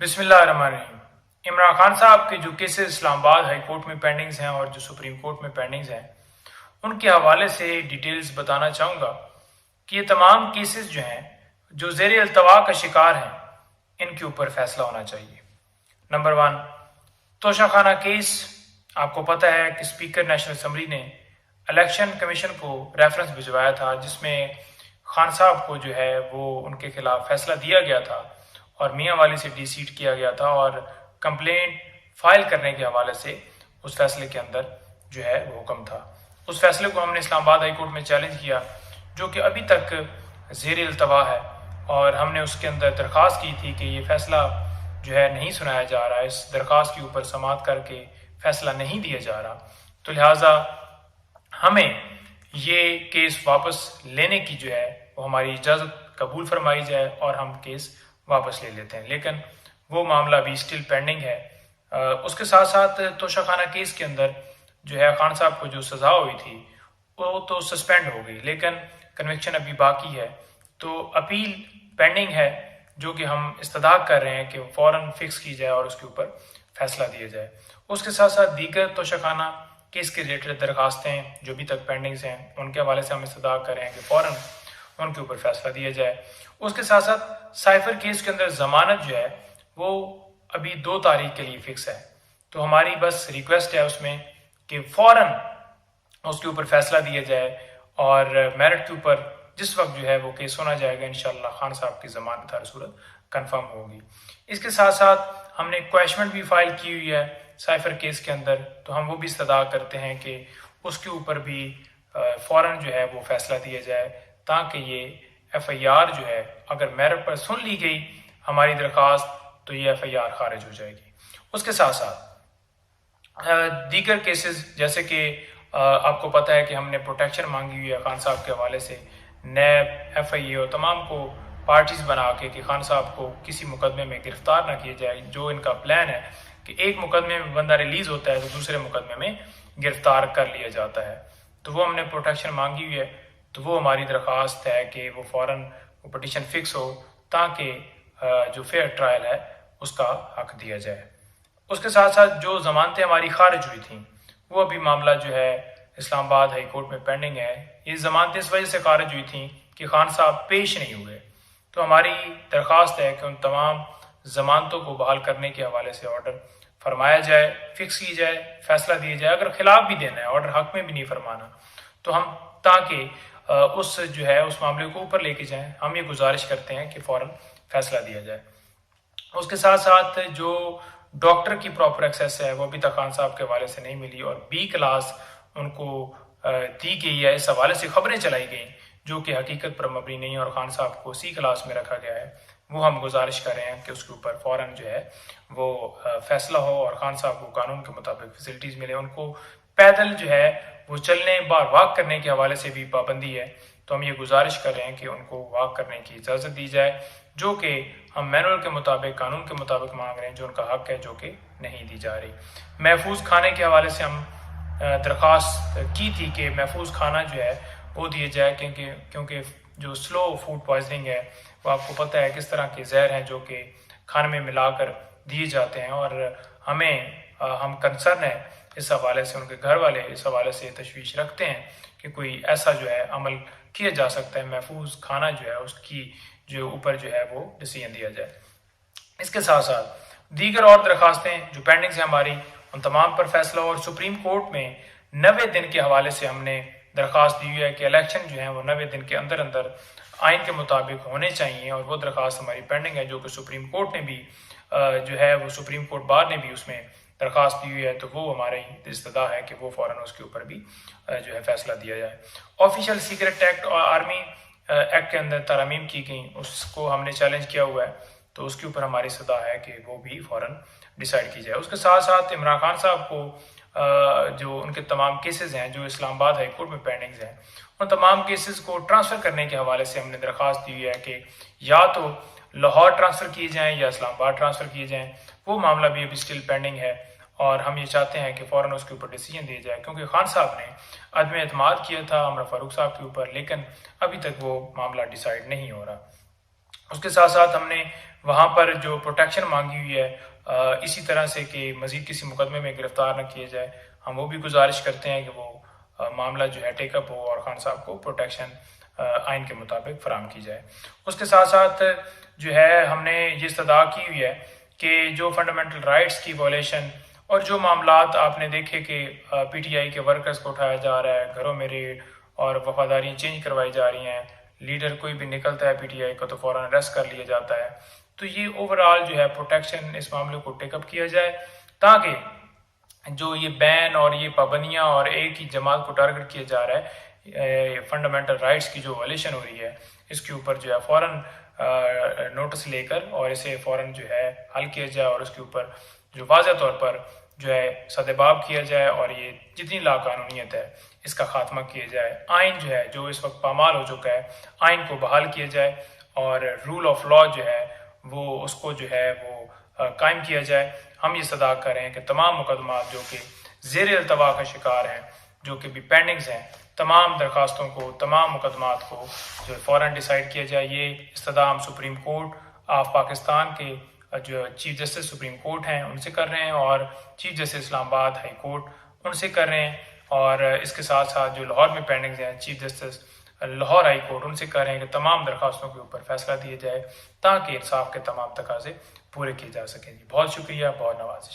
بسم اللہ الرحمن الرحیم۔ عمران خان صاحب کے جو کیسز اسلام آباد ہائی کورٹ میں پینڈنگز ہیں اور جو سپریم کورٹ میں پینڈنگز ہیں ان کے حوالے سے ڈیٹیلز بتانا چاہوں گا کہ یہ تمام کیسز جو ہیں جو زیر التوا کا شکار ہیں ان کے اوپر فیصلہ ہونا چاہیے۔ نمبر 1، توشہ خانہ کیس۔ آپ کو پتہ ہے کہ اسپیکر نیشنل اسمبلی نے الیکشن کمیشن کو ریفرنس بھجوایا تھا جس میں خان صاحب کو جو ہے وہ ان کے خلاف فیصلہ دیا گیا تھا اور میاں والی سے ڈی سیٹ کیا گیا تھا، اور کمپلینٹ فائل کرنے کے حوالے سے اس فیصلے کے اندر جو ہے وہ حکم تھا۔ اس فیصلے کو ہم نے اسلام آباد ہائی کورٹ میں چیلنج کیا جو کہ ابھی تک زیر التوا ہے، اور ہم نے اس کے اندر درخواست کی تھی کہ یہ فیصلہ جو ہے نہیں سنایا جا رہا ہے، اس درخواست کے اوپر سماعت کر کے فیصلہ نہیں دیا جا رہا، تو لہٰذا ہمیں یہ کیس واپس لینے کی جو ہے وہ ہماری اجازت قبول فرمائی جائے اور ہم کیس واپس لے لیتے ہیں، لیکن وہ معاملہ ابھی اسٹل پینڈنگ ہے۔ اس کے ساتھ ساتھ توشہ خانہ کیس کے اندر جو ہے خان صاحب کو جو سزا ہوئی تھی وہ تو سسپینڈ ہو گئی، لیکن کنوکشن ابھی باقی ہے، تو اپیل پینڈنگ ہے جو کہ ہم استدعا کر رہے ہیں کہ فوراً فکس کی جائے اور اس کے اوپر فیصلہ دیا جائے۔ اس کے ساتھ ساتھ دیگر توشہ خانہ کیس کے ریلیٹڈ درخواستیں جو ابھی تک پینڈنگز ہیں ان کے حوالے سے ہم استدعا کر رہے ہیں کہ فوراً ان کے اوپر فیصلہ دیا جائے۔ اس کے ساتھ ساتھ سائفر کیس کے اندر ضمانت جو ہے وہ ابھی 2 تاریخ کے لیے فکس ہے، تو ہماری بس ریکویسٹ ہے اس میں کہ فوراً اس کے اوپر فیصلہ دیا جائے، اور میرٹ کے اوپر جس وقت جو ہے وہ کیس ہونا جائے گا انشاءاللہ خان صاحب کی ضمانت ہر صورت کنفرم ہوگی۔ اس کے ساتھ ساتھ ہم نے کویشمنٹ بھی فائل کی ہوئی ہے سائفر کیس کے اندر، تو ہم وہ بھی استدعا کرتے ہیں کہ اس کے اوپر بھی فوراً جو ہے وہ فیصلہ دیا جائے، تاکہ یہ ایف آئی آر جو ہے اگر میرٹ پر سن لی گئی ہماری درخواست تو یہ ایف آئی آر خارج ہو جائے گی۔ اس کے ساتھ ساتھ دیگر کیسز جیسے کہ آپ کو پتہ ہے کہ ہم نے پروٹیکشن مانگی ہوئی ہے خان صاحب کے حوالے سے، نیب، ایف آئی اے اور تمام کو پارٹیز بنا کے کہ خان صاحب کو کسی مقدمے میں گرفتار نہ کیا جائے۔ جو ان کا پلان ہے کہ ایک مقدمے میں بندہ ریلیز ہوتا ہے تو دوسرے مقدمے میں گرفتار کر لیا جاتا ہے، تو وہ ہم نے پروٹیکشن مانگی ہوئی ہے، تو وہ ہماری درخواست ہے کہ وہ فوراً وہ پٹیشن فکس ہو تاکہ جو فیئر ٹرائل ہے اس کا حق دیا جائے۔ اس کے ساتھ ساتھ جو ضمانتیں ہماری خارج ہوئی تھیں وہ ابھی معاملہ جو ہے اسلام آباد ہائی کورٹ میں پینڈنگ ہے۔ یہ ضمانتیں اس وجہ سے خارج ہوئی تھیں کہ خان صاحب پیش نہیں ہوئے، تو ہماری درخواست ہے کہ ان تمام ضمانتوں کو بحال کرنے کے حوالے سے آرڈر فرمایا جائے، فکس کی جائے، فیصلہ دیا جائے۔ اگر خلاف بھی دینا ہے، آرڈر حق میں بھی نہیں فرمانا، تو ہم تاکہ اس جو ہے اس معاملے کو اوپر لے کے جائیں، ہم یہ گزارش کرتے ہیں کہ فوراً فیصلہ دیا جائے۔ اس کے ساتھ ساتھ جو ڈاکٹر کی پراپر ایکسیس ہے وہ ابھی تک خان صاحب کے حوالے سے نہیں ملی، اور بی کلاس ان کو دی گئی ہے، اس حوالے سے خبریں چلائی گئیں جو کہ حقیقت پر مبنی نہیں، اور خان صاحب کو سی کلاس میں رکھا گیا ہے۔ وہ ہم گزارش کر رہے ہیں کہ اس کے اوپر فوراً جو ہے وہ فیصلہ ہو اور خان صاحب کو قانون کے مطابق فیسلٹیز ملے۔ ان کو پیدل جو ہے وہ چلنے بار واک کرنے کے حوالے سے بھی پابندی ہے، تو ہم یہ گزارش کر رہے ہیں کہ ان کو واک کرنے کی اجازت دی جائے، جو کہ ہم مینول کے مطابق قانون کے مطابق مانگ رہے ہیں، جو ان کا حق ہے جو کہ نہیں دی جا رہی۔ محفوظ کھانے کے حوالے سے ہم درخواست کی تھی کہ محفوظ کھانا جو ہے وہ دیا جائے، کیونکہ جو سلو فوڈ پوائزننگ ہے وہ آپ کو پتہ ہے کس طرح کے زہر ہیں جو کہ کھانے میں ملا کر دیے جاتے ہیں، اور ہم کنسرن ہیں اس حوالے سے، ان کے گھر والے اس حوالے سے تشویش رکھتے ہیں کہ کوئی ایسا جو ہے عمل کیا جا سکتا ہے، محفوظ کھانا جو ہے اس کی جو اوپر جو ہے وہ ڈیسیژن دیا جائے۔ اس کے ساتھ ساتھ دیگر اور درخواستیں جو پینڈنگ ہیں ہماری ان تمام پر فیصلہ، اور سپریم کورٹ میں 90 دن کے حوالے سے ہم نے درخواست دی ہوئی ہے کہ الیکشن جو ہیں وہ 90 دن کے اندر اندر آئین کے مطابق ہونے چاہیے، اور وہ درخواست ہماری پینڈنگ ہے جو کہ سپریم کورٹ نے بھی جو ہے وہ سپریم کورٹ بار نے بھی اس میں درخواست دی ہوئی ہے، تو وہ ہماری استدعا ہے کہ وہ فوراً اس کے اوپر بھی جو ہے فیصلہ دیا جائے۔ آفیشیل سیکرٹ ایکٹ اور آرمی ایکٹ کے اندر ترامیم کی گئیں، اس کو ہم نے چیلنج کیا ہوا ہے، تو اس کے اوپر ہماری صدا ہے کہ وہ بھی فوراً ڈیسائیڈ کی جائے۔ اس کے ساتھ ساتھ عمران خان صاحب کو جو ان کے تمام کیسز ہیں جو اسلام آباد ہائی کورٹ میں پینڈنگز ہیں، ان تمام کیسز کو ٹرانسفر کرنے کے حوالے سے ہم نے درخواست دی ہوئی ہے کہ یا تو لاہور ٹرانسفر کیے جائیں یا اسلام آباد ٹرانسفر کیے جائیں۔ وہ معاملہ بھی ابھی اسٹل پینڈنگ ہے، اور ہم یہ چاہتے ہیں کہ فوراً اس کے اوپر ڈیسیجن دیا جائے، کیونکہ خان صاحب نے عدم اعتماد کیا تھا عمر فاروق صاحب کے اوپر، لیکن ابھی تک وہ معاملہ ڈیسائیڈ نہیں ہو رہا۔ اس کے ساتھ ساتھ ہم نے وہاں پر جو پروٹیکشن مانگی ہوئی ہے اسی طرح سے کہ مزید کسی مقدمے میں گرفتار نہ کیے جائے، ہم وہ بھی گزارش کرتے ہیں کہ وہ معاملہ جو ہے ٹیک اپ ہو اور خان صاحب کو پروٹیکشن آئین کے مطابق فراہم کی جائے۔ اس کے ساتھ ساتھ جو ہے ہم نے یہ استدعا کی ہوئی ہے کہ جو فنڈامنٹل رائٹس کی وائلیشن اور جو معاملات آپ نے دیکھے کہ پی ٹی آئی کے ورکرز کو اٹھایا جا رہا ہے، گھروں میں ریڈ اور وفاداریاں چینج کروائی جا رہی ہیں، لیڈر کوئی بھی نکلتا ہے پی ٹی آئی کا تو فوراً اریسٹ کر لیا جاتا ہے، تو یہ اوورآل جو ہے پروٹیکشن اس معاملے کو ٹیک اپ کیا جائے تاکہ جو یہ بین اور یہ پابندیاں اور ایک ہی جماعت کو ٹارگٹ کیا جا رہا ہے، فنڈامنٹل رائٹس کی جو وائلیشن ہو رہی ہے، اس کے اوپر جو ہے فوراً نوٹس لے کر اور اسے فوراً جو ہے حل کیا جائے اور اس کے اوپر جو واضح طور پر جو ہے سدباب کیا جائے اور یہ جتنی لا قانونیت ہے اس کا خاتمہ کیا جائے۔ آئین جو ہے جو اس وقت پامال ہو چکا ہے، آئین کو بحال کیا جائے اور رول آف لا جو ہے وہ اس کو جو ہے وہ قائم کیا جائے۔ ہم یہ صدا کر رہے ہیں کہ تمام مقدمات جو کہ زیر التوا کا شکار ہیں، جو کہ بھی پینڈنگز ہیں، تمام درخواستوں کو، تمام مقدمات کو جو فوراً ڈیسائیڈ کیا جائے۔ یہ استدعا ہم سپریم کورٹ آف پاکستان کے جو چیف جسٹس سپریم کورٹ ہیں ان سے کر رہے ہیں اور چیف جسٹس اسلام آباد ہائی کورٹ ان سے کر رہے ہیں، اور اس کے ساتھ ساتھ جو لاہور میں پینڈنگز ہیں chief justice Lahore high court ان سے کر رہے ہیں کہ تمام درخواستوں کے اوپر فیصلہ دیا جائے تاکہ انصاف کے تمام تقاضے پورے کیے جا سکیں۔ بہت شکریہ، بہت نوازش۔